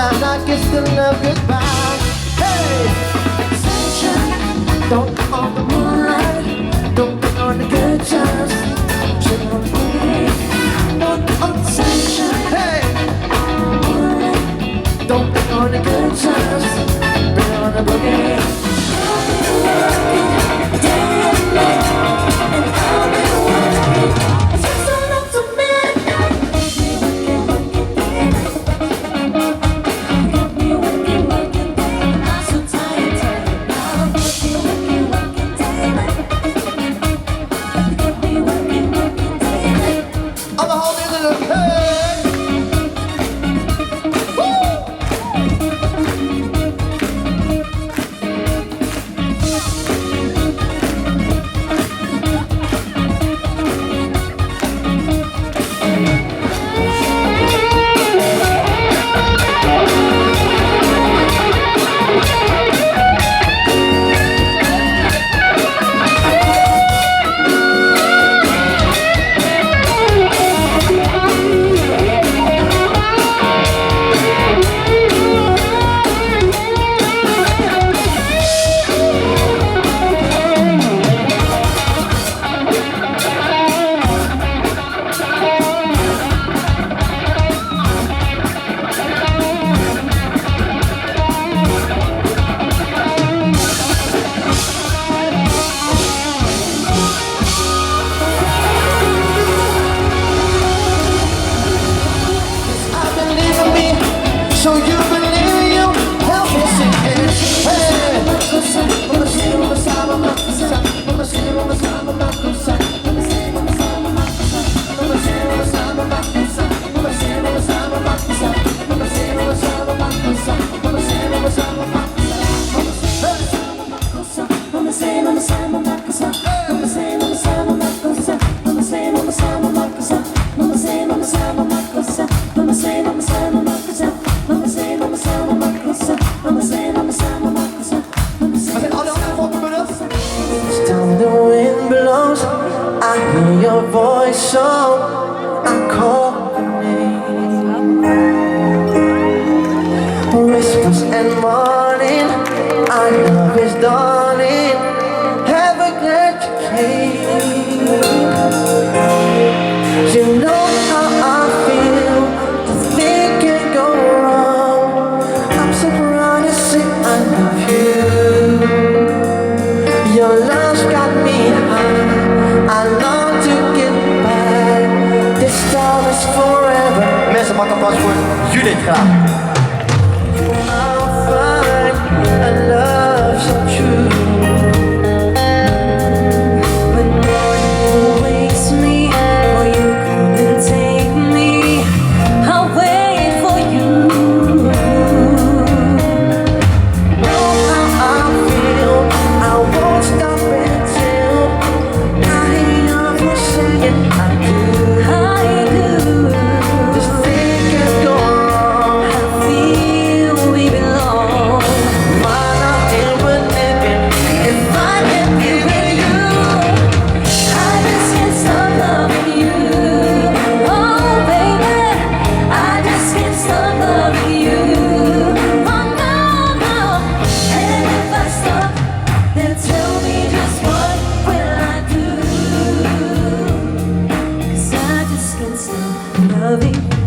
and I kiss the love goodbye. Hey, sunshine, don't come on the moonlight, don't come on the good times. Chill on the boogie, don't come on the sunshine. Hey, moonlight, don't come on the good times. Bring on the boogie. So you believe you help me sing it. Hey, mama say mama sa mama sa, mama say mama sa mama sa, mama say mama sa mama sa, mama say mama sa mama sa, mama say mama sa mama sa, mama say mama sa mama sa, mama say mama sa mama sa, mama say mama sa mama sa, mama say mama sa mama sa, mama say mama sa mama sa, mama say mama sa mama sa, mama say mama sa mama sa. Mama say mama sa mama sa, mama say mama sa mama sa, mama say. Zijn alle anderen volken me af? Each time the wind blows, I hear your voice, so I call your name. Whispers and morning, our love is dawning. Have a glad you came. You know how I feel. The thing can go wrong. I'm so proud to say I love you. Your love's got me high. I long to get back. This love is forever. Mensen, maak applaus voor Judith graag. I'll find a love so true. Loving